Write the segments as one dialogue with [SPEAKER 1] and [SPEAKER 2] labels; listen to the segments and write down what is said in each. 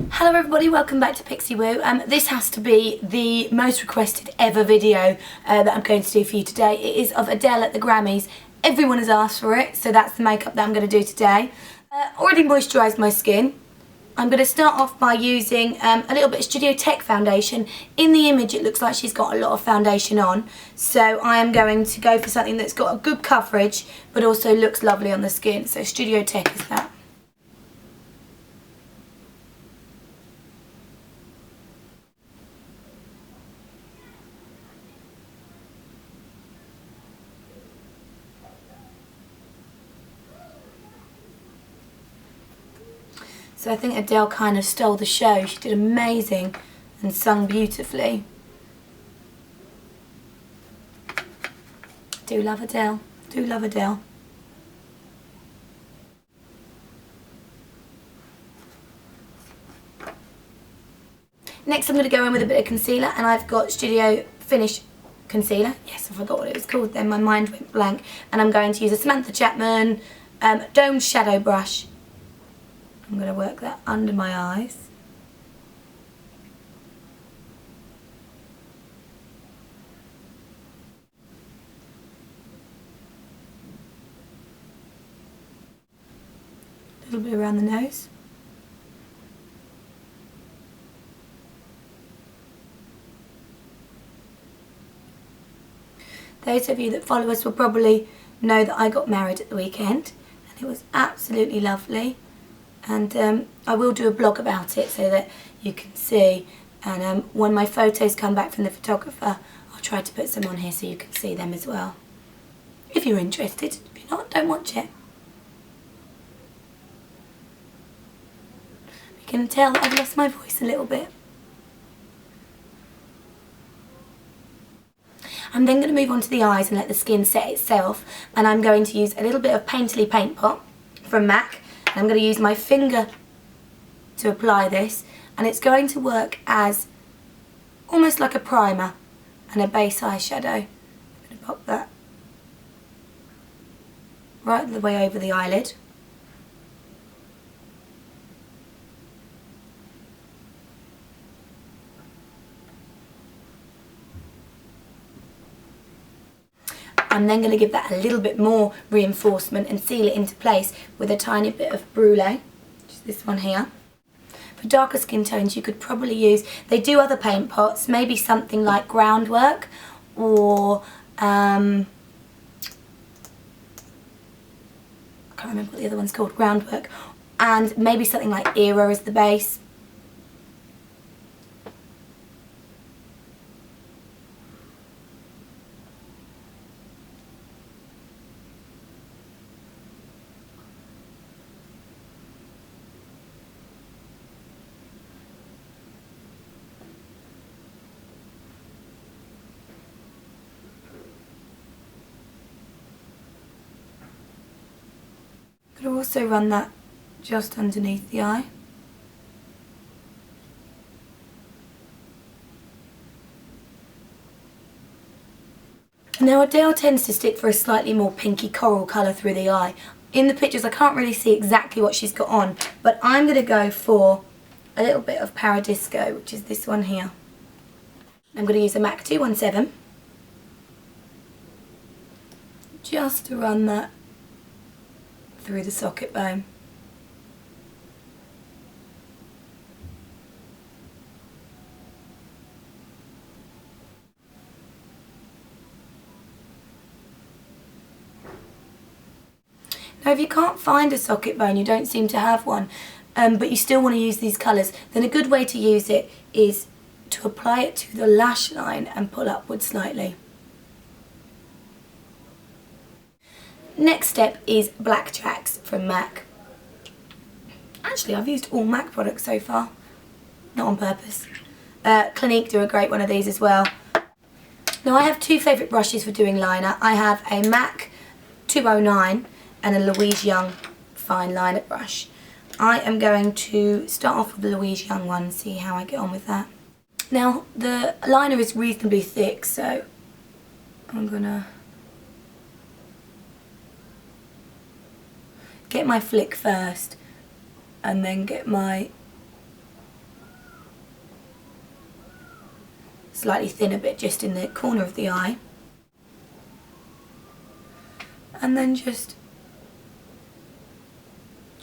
[SPEAKER 1] Hello everybody, welcome back to Pixie Woo. This has to be the most requested ever video that I'm going to do for you today. It is of Adele at the Grammys. Everyone has asked for it, so that's the makeup that I'm going to do today. Already moisturised my skin. I'm going to start off by using a little bit of Studio Tech foundation. In the image it looks like she's got a lot of foundation on, so I am going to go for something that's got a good coverage but also looks lovely on the skin. So Studio Tech is that. So I think Adele kind of stole the show. She did amazing and sung beautifully. Do love Adele. Do love Adele. Next I'm going to go in with a bit of concealer, and I've got Studio Finish concealer. Yes, I forgot what it was called then, my mind went blank. And I'm going to use a Samantha Chapman domed shadow brush. I'm going to work that under my eyes. A little bit around the nose. Those of you that follow us will probably know that I got married at the weekend, and it was absolutely lovely. And I will do a blog about it so that you can see, and when my photos come back from the photographer I'll try to put some on here so you can see them as well, if you're interested. If you're not, don't watch it. You can tell that I've lost my voice a little bit. I'm then going to move on to the eyes and let the skin set itself, and I'm going to use a little bit of Painterly Paint Pot from MAC. I'm going to use my finger to apply this, and it's going to work as almost like a primer and a base eyeshadow. I'm going to pop that right the way over the eyelid. I'm then going to give that a little bit more reinforcement and seal it into place with a tiny bit of Brule, which is this one here. For darker skin tones you could probably use, they do other paint pots, maybe something like Groundwork or I can't remember what the other one's called, Groundwork, and maybe something like Era as the base. Could also run that just underneath the eye. Now Adele tends to stick for a slightly more pinky coral colour through the eye. In the pictures I can't really see exactly what she's got on, but I'm going to go for a little bit of Paradisco, which is this one here. I'm going to use a MAC 217 just to run that through the socket bone. Now if you can't find a socket bone, you don't seem to have one, but you still want to use these colours, then a good way to use it is to apply it to the lash line and pull upwards slightly. Next step is Blacktracks from MAC. Actually, I've used all MAC products so far, not on purpose. Clinique do a great one of these as well. Now I have two favourite brushes for doing liner. I have a MAC 209 and a Louise Young fine liner brush. I am going to start off with the Louise Young one and see how I get on with that. Now the liner is reasonably thick, so I'm gonna get my flick first and then get my slightly thinner bit just in the corner of the eye. And then just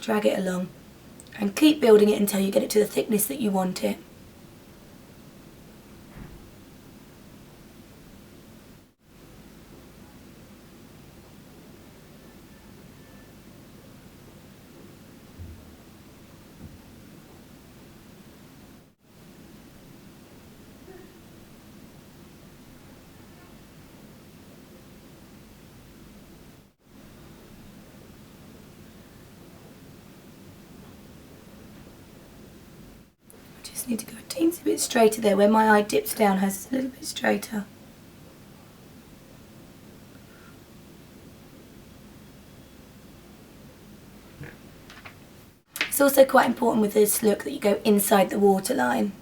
[SPEAKER 1] drag it along and keep building it until you get it to the thickness that you want it. Need to go a teensy bit straighter there, where my eye dips down has a little bit straighter. It's also quite important with this look that you go inside the waterline.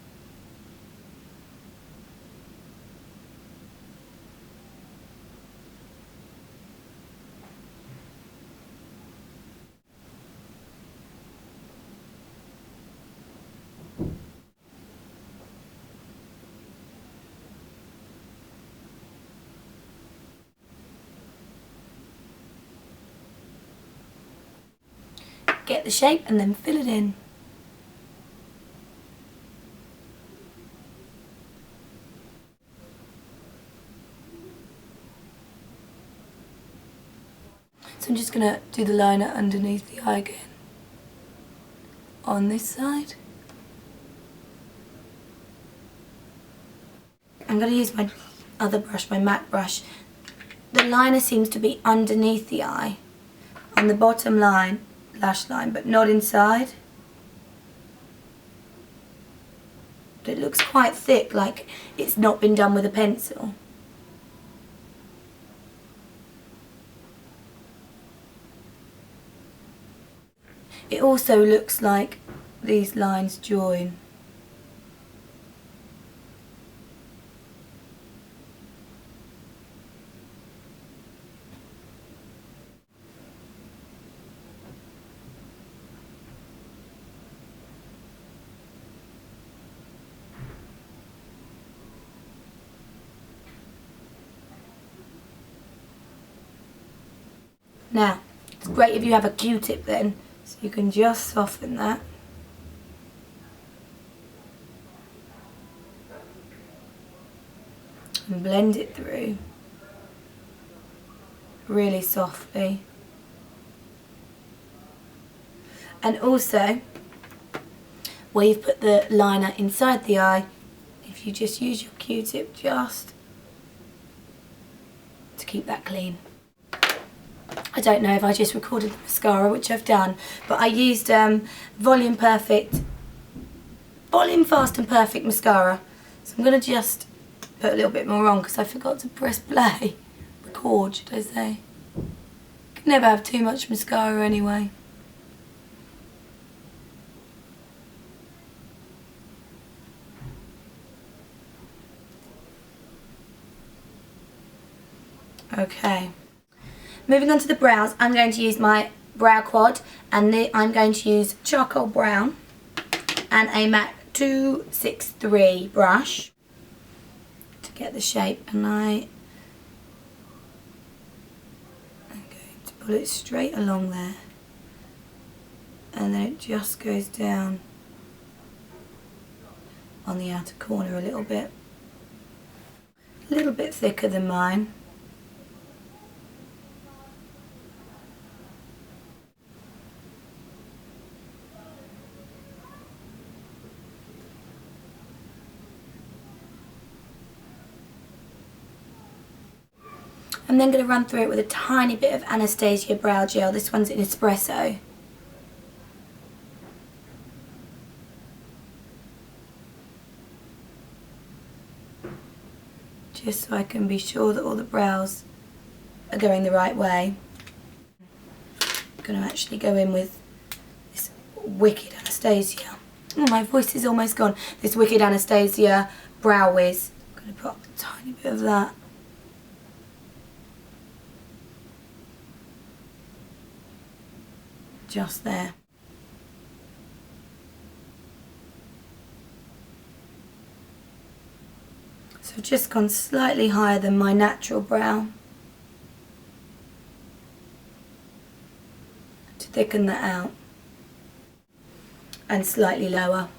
[SPEAKER 1] Get the shape and then fill it in. So I'm just going to do the liner underneath the eye again on this side. I'm going to use my other brush, my MAC brush. The liner seems to be underneath the eye on the bottom line, lash line, but not inside. But it looks quite thick, like it's not been done with a pencil. It also looks like these lines join. Now, it's great if you have a Q-tip then, so you can just soften that. And blend it through really softly. And also, where you've put the liner inside the eye, if you just use your Q-tip just to keep that clean. I don't know if I just recorded the mascara, which I've done, but I used Volume Fast and Perfect mascara. So I'm going to just put a little bit more on because I forgot to press play. Record, should I say. Can never have too much mascara anyway. Okay. Moving on to the brows, I'm going to use my brow quad, and I'm going to use charcoal brown and a MAC 263 brush to get the shape, and I'm going to pull it straight along there, and then it just goes down on the outer corner a little bit thicker than mine. I'm then going to run through it with a tiny bit of Anastasia brow gel. This one's in Espresso. Just so I can be sure that all the brows are going the right way. I'm going to actually go in with this wicked Anastasia. Oh, my voice is almost gone. This wicked Anastasia Brow Wiz. I'm going to put a tiny bit of that. Just there. So So I've just gone slightly higher than my natural brow to thicken that out, and slightly lower.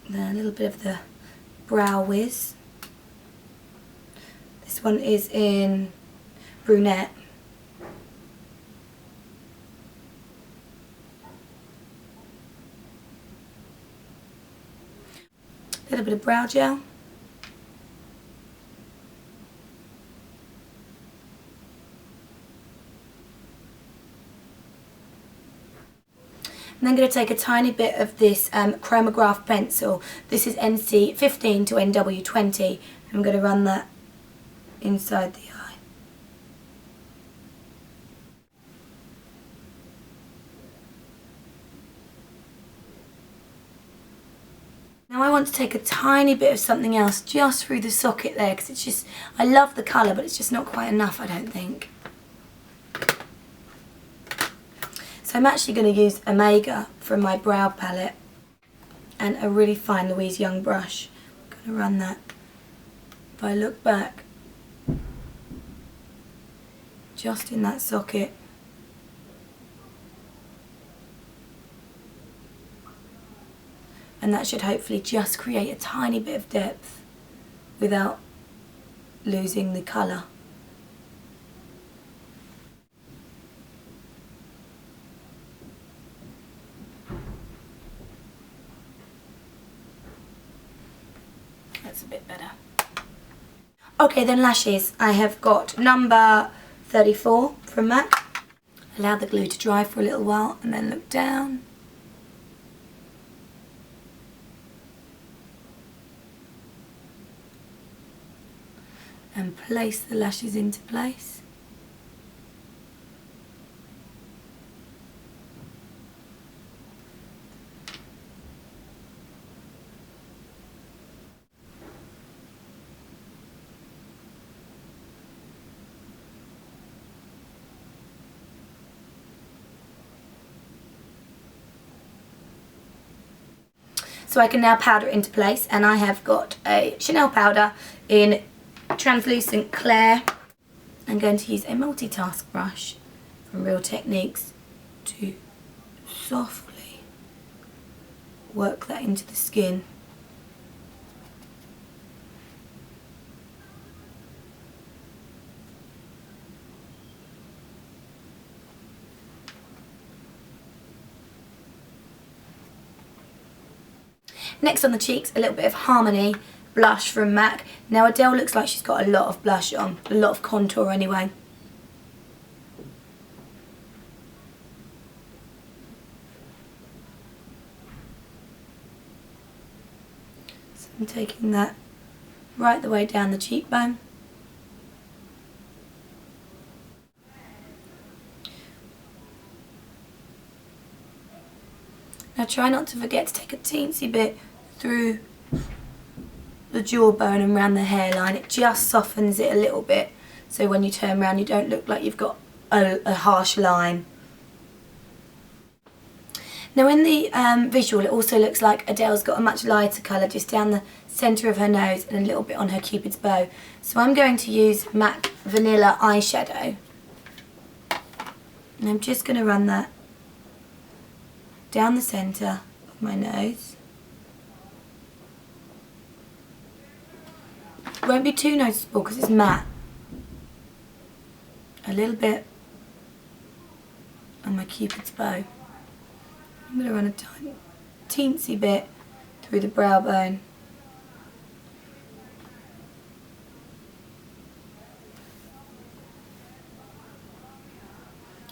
[SPEAKER 1] Then a little bit of the Brow Wiz. This one is in Brunette. A little bit of brow gel. And then I'm going to take a tiny bit of this Chromagraphic pencil. This is NC 15 to NW 20. I'm going to run that inside the eye. Now I want to take a tiny bit of something else just through the socket there, because it's just, I love the colour, but it's just not quite enough, I don't think. So I'm actually going to use Omega from my brow palette and a really fine Louise Young brush. I'm going to run that. If I look back, just in that socket. And that should hopefully just create a tiny bit of depth without losing the colour. That's a bit better. Okay, then lashes. I have got number 34 from MAC. Allow the glue to dry for a little while and then look down. And place the lashes into place. So I can now powder it into place, and I have got a Chanel powder in Translucent Clair. I'm going to use a multitask brush from Real Techniques to softly work that into the skin. Next on the cheeks, a little bit of Harmony blush from MAC. Now Adele looks like she's got a lot of blush on, a lot of contour anyway. So I'm taking that right the way down the cheekbone. Now try not to forget to take a teensy bit through the jawbone and around the hairline. It just softens it a little bit, so when you turn around you don't look like you've got a harsh line. Now in the visual it also looks like Adele's got a much lighter colour just down the centre of her nose and a little bit on her cupid's bow. So I'm going to use MAC Vanilla Eyeshadow, and I'm just going to run that down the centre of my nose. It won't be too noticeable because it's matte. A little bit on my cupid's bow. I'm going to run a tiny, teensy bit through the brow bone.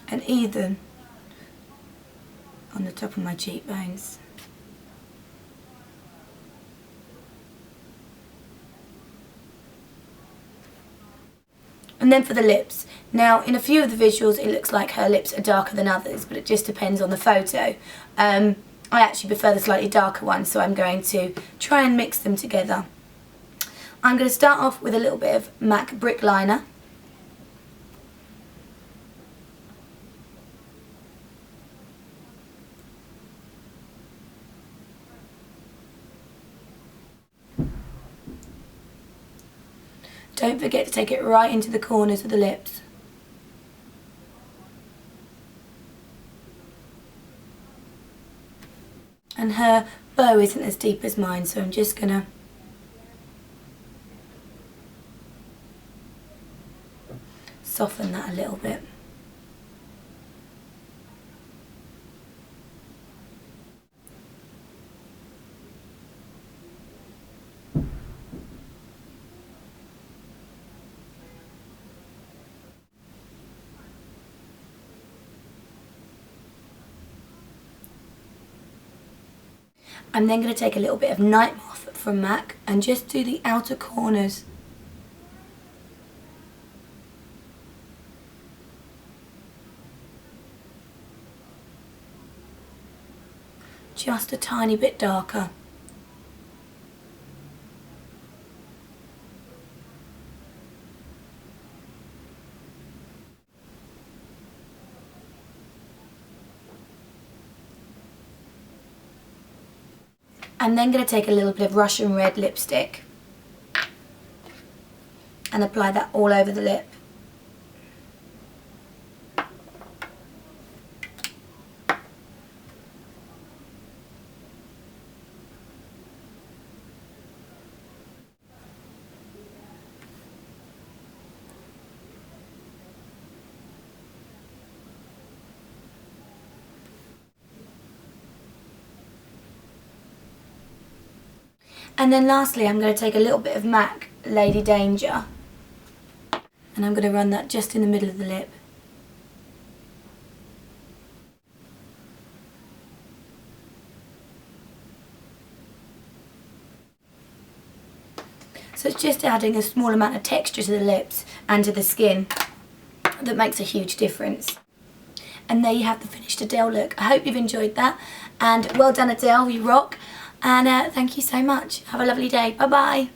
[SPEAKER 1] And even on the top of my cheekbones. And then for the lips. Now in a few of the visuals it looks like her lips are darker than others, but it just depends on the photo. I actually prefer the slightly darker one, so I'm going to try and mix them together. I'm going to start off with a little bit of MAC Brick Liner. don't forget to take it right into the corners of the lips. And her bow isn't as deep as mine, so I'm just gonna soften that a little bit. I'm then going to take a little bit of Nightmoth from MAC and just do the outer corners. Just a tiny bit darker. I'm then going to take a little bit of Russian red lipstick and apply that all over the lip. And then lastly, I'm going to take a little bit of MAC Lady Danger and I'm going to run that just in the middle of the lip. So it's just adding a small amount of texture to the lips and to the skin that makes a huge difference. And there you have the finished Adele look. I hope you've enjoyed that, and well done Adele, you rock. And thank you so much. Have a lovely day. Bye bye.